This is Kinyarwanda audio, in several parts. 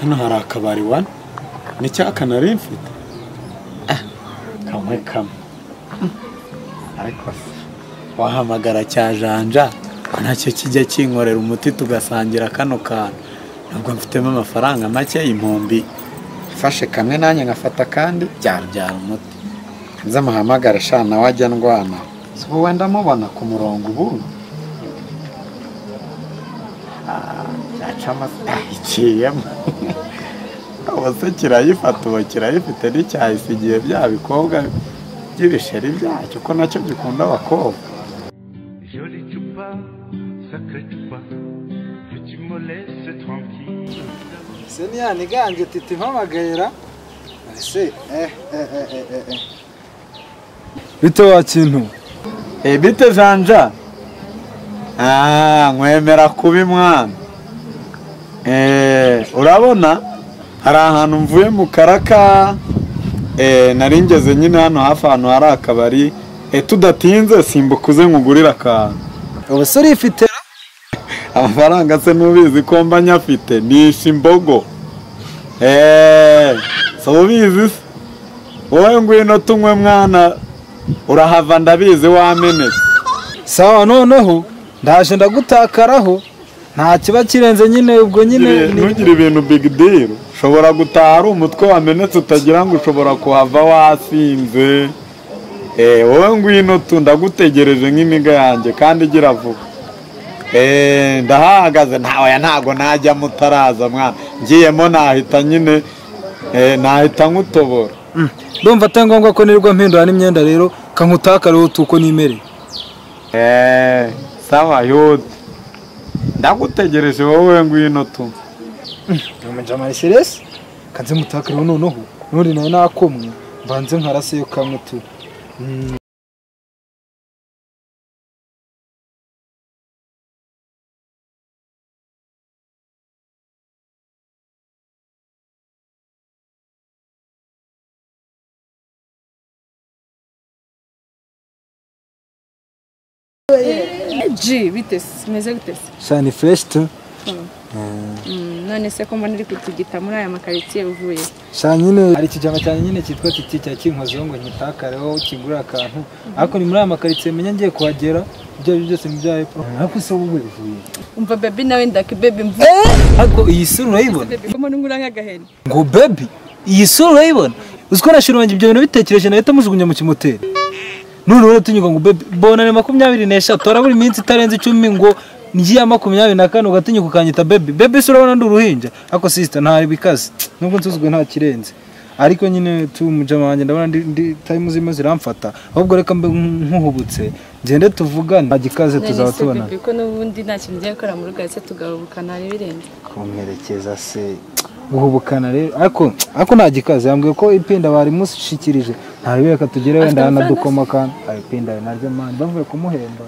hano hari akabari wana n'icyaka nari mfite kamwe ariko wahamagara cya janja nacyo kijya kinkorera umuti tugasangira kano kantu ntabwo mfitemo amafaranga make impombi fashe kamwe nanjye ngafata kandi byara umuti nza muhamagara shana wajya ndwana so wenda mubona ku murongo ubu cyacama ikiyemo abose kirayifata ubu kirayifite n'icyayisigiye bya bikobwa by'ibisheri byacyo ko nacyo gikunda abakobwa Senia niganje titi mpamagara ese bite wa kintu bite janja nkwemera kuba mwana urabona hari ahantu mvuye mu karaka nari ngeze nyine hano hafi ahantu hari akabari tudatinze simbukuze nkugurira akantu ubusore ifite amafaranga se nubizi ko mba nyafite nisha imbogo so ubizi wowe ngwino tunywe mwana urahava ndabizi wamenetse sawa noneho ndaje ndagutakaraho nta kiba kirenze nyine ubwo nyine ntugire ibintu big deal ushobora gutaha ari umutwe wamenetse utagira ngo ushobora kuhava wasinze wowe ngwino ndagutegereje nk'imiga yanjye kandi igira vuba ndahagaze ntago najya mutaraza mwana ngiyemo nahita nyine nahita nkutobora ndumva atari ngombwa ko nirwa mpindura n'imyenda rero kankutakareho tuko nimereye sawa yote ndagutegereje wowe ngwino tu ndumujama Sheresi kanze mutakareho noneho nuri nayo nakomwe mbanze nkaraseyo kamwe tu G bitese meze gutese shani fresh tu none se ko mbona iri kutugita muri aya makaritsiye uvuye shanyine hari kijama cyane nyine cyitwa titi cya kinkozo ngo nyitakareho kigura akantu ariko ni muri aya makaritsiye menya ngiye kuhagera ibyo byose nibyaye pro ariko se wowe uvuye umva baby nawe ndaki baby mvuye ariko iyi sura urayibona ko ngura nk'agahene ngo baby iyi sura urayibona uziko nashirwanjye ibyo bintu bitekereje na leta mujugunya mu kimoteri none rero tunyuga ngo baby bonane 23 toraburi minsi itarenze 10 ngo ngiye 24 ugatinyuka ukanyita baby se urabona nduruhinja ako sister ntari bikaze nubwo nsuzugwe nta kirenze ariko nyine tumujama wanjye ndabona ndi time zimo ziramfata ahubwo reka mbe nkuhubutse ngende tuvugane agikaze tuzaba tubona ko nubundi nta kintu ngiye gukora mu rugo ese tugahubukana birenze kumperekeza se guhubukana rero ariko nta gikaze yambwiye ko ipinda bari mushikirije ntabireka tugere wenda hana dukoma kandi ipinda naryo man bavuye kumuhemba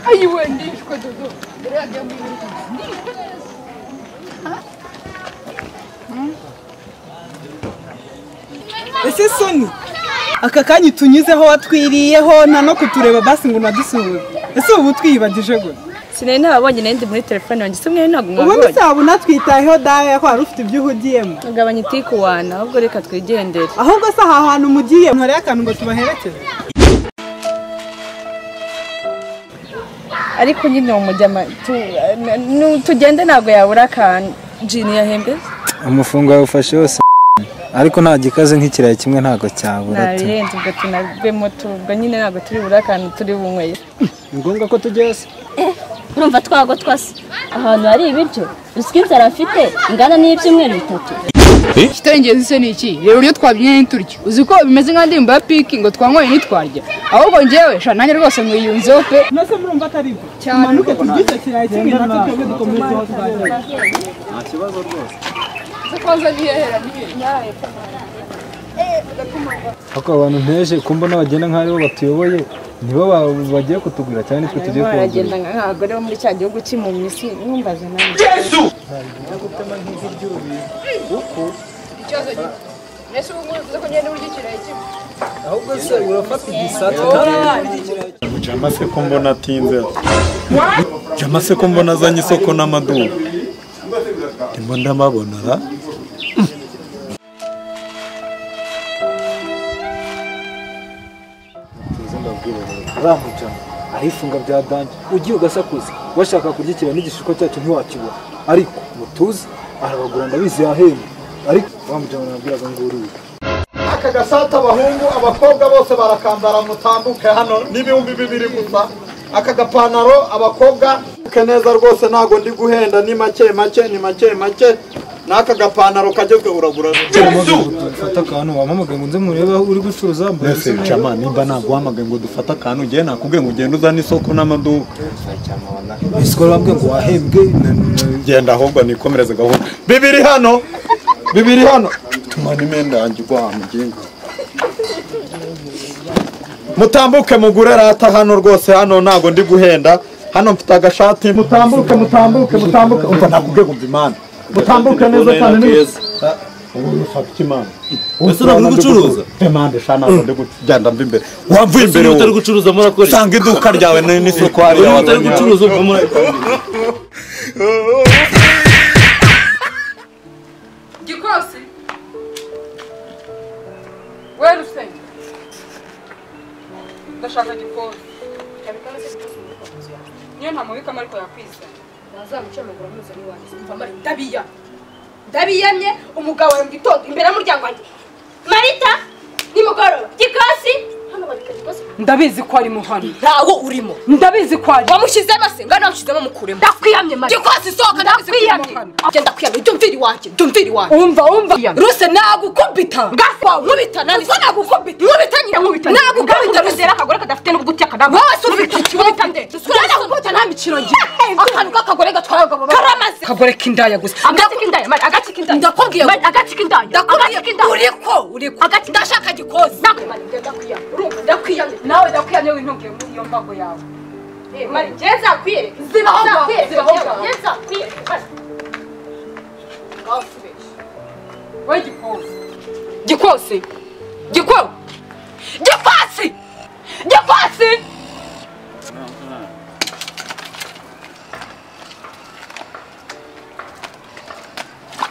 ayiwe ndishwe dodo ese soni aka kanyi tunyuzeho watwiriyeho nta no kutureba basi ngo nadusuhuze ese ubu twiyibagije gute sinari nababonye nende muri telefone yanjye simwe ntabwo mwabonye ubu bisaba unatwitayeho dawe ko hari ufite ibyo uhugiyemo ugabanya itikuwana ahubwo reka twigendere ahubwo se aha hantu mugiye ntoreye akantu ngo tubaherekeze ariko nyine umujyama tugende ntabwo yabura akantu jini yahembwe umufungo yawufashe wose ariko nta gikaze nk'ikirayi kimwe ntago cyabura nabirenze ubwo tunabwemo ubwo nyine ntabwo turi bura akantu turi bunyweye ni ngombwa ko tugeze urumva twago twase ahantu hari ibiryo ruswa inzara afite ingana n'ibyumweru 3 Ikitengezi se ni iki rero iyo twabyenye turya uzi ko bimeze nka ndimba ya piki ngo twanyweye nitwarya ahubwo njyewe sha nanjye rwose mwiyunzeho pe nase murumva atari byo tumanuke tugice kiraye kimwe natwe twebwe dukomeze aho twajya nta kibazo rwose kwanza nihera nyaye ako abantu nteje kumba n'abagenda nk'aribo batuyoboye nibo bagiye kutugura cyane twe tugiye kubagura baragenda nk'abagore bo muri cya gihugu cy'impumyi si numbaze nawe Yesu gutema nk'iziryobi uko ikibazo nese ubu ngubu ko ngende urya ikirayi kimwe ahubwo se urafata igisata Jama se ko mbona atinze Jama se ko mbona azanye isoko n'amaduka ndimo ndamabona ra ramujana ahifunga bya danje ugiye ugasakuza bashaka kugikira n'igishiko cyacu ntiwakibona ariko mutuzi arabagura ndabizi yahemba ariko ramujana nabwiraga ngo uri aka gasata abahungu abakobwa bose barakambara mutambuke hano n'ibihumbi 2 gusa aka gapantaro abakobwa neza rwose nago ndi guhenda ni make n'aka gapantaro kagezwe uragura fata akantu wampamagaye ngo nze murebe uri gucuruza mbese chama nimba naguhamagaye ngo dufata akantu ugiye nakubwiye ngo ugende uzana isoko n'amaduka isikora bambwiye ngo wahembwe genda ahubwo nikomereze gahunda bibiri hano tuma n'imenda yanjye igwa muginga mutambuke mugure rata hano rwose hano nago ndi guhenda hano mfite agashati mutambuke umva nakubwiye ngo imana mutambuke neza cyane neza ubu ufata kimana ese uri gucuruza demande shana ndi kugenda mbimbere wamvuye imbere utari gucuruza murakora sanga iduka ryawe n'isoko hari yawe utari gucuruza muri Gikosi wewe rusenge ndashaka gikosi cyabikana se gikosi niyo nta mubika mariko yakwiza nazamuce amaguru muze ni wanjye mva mari ndabiyamye umugabo wawe mu gitondo imbere y'umuryango wanjye Marita nimugoroba gikosi hano babika gikosi ndabizi ko ari mu hano ntawo urimo ndabizi ko ari wamushizemo se ngana wamushizemo mukuremo ndakwiyamye mari gikosi soka ndakwiyamye agenda kwiyamye dumviri wanje umva ruse nagukubita ngasa nkubita nani so nagukubita nkubita nagukubita rusera akagore kadafite n'ubuguti akadamu wose ubikikubita nde nagukubita nta mikino ngi akantu kakagore gatwara abagabo karamaze kagore kindaya gusa agati kindaya ndakubwiye agati kindaya uriko agati ndashaka gikozi ndakwiyamye nawe ndakwiyamye w'intungiye muri iyo mbago yawe mari ngeza kwire zibaho ngeza kwire Gikosi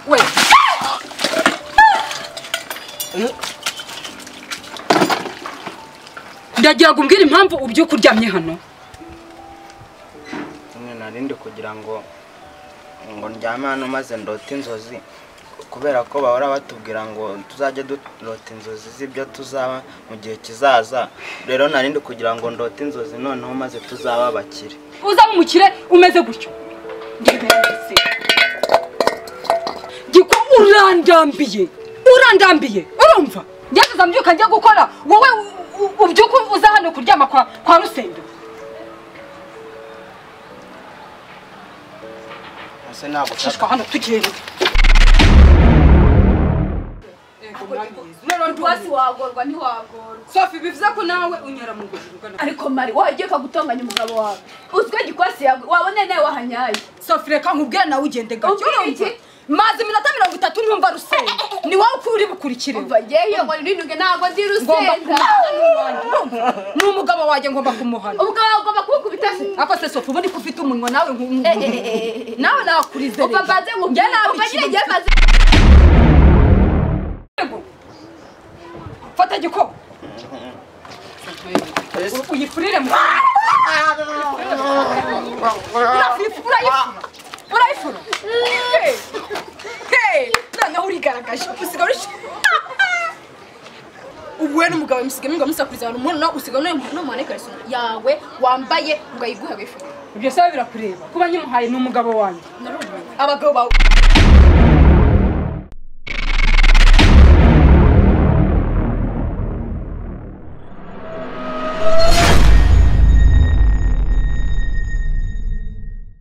we ndagira gumbwira impamvu ubyuka uryamye hano narindi kugira ngo ndyame hano maze ndote inzozi kubera ko bahora batubwira ngo tuzajye durota inzozi z'ibyo tuzaba mu gihe kizaza rero narindi kugira ngo ndote inzozi noneho maze tuzaba abakire uza umukire umeze gutyo giko urandambiye urumva ngeze mbyuka njye gukora wowe ubyuka uza hano kuryama kwa Rusendo ase nabo shishwa hano tugenda Ntuwasi wagorwa ntiwagorwa Sophie bivuze ko nawe unyera mu gujurugana ariko mari wagiye kagutonganya umugabo wawe uzwe gikosi yawe wabone nawe wahanyaye Sophie reka nkubwira nawe ugende gake urumva mazi minota 30 ntumva Rusenda ni wowe ukuri bukurikire umva ngeyo ngo ninduge nago ndi Rusenda ni umugabo waje ngomba kumuhana umugabo ugomba kubukubita se ako se Sophie ubundi kufite umunwa nawe nawe nakurize umva baze ngo njye nawe ngiye baze fata giko uyifurire mu urayifura noneho urigaragaje usiga uri ubuwe n'umugabo musigame ngo musakuriza abantu umuntu nawe usiga no mwane kariso yawe wambaye ngo ayiguhe wifu ibyo se birakureba kuba nyimuhaye n'umugabo wanjye abagabo bawe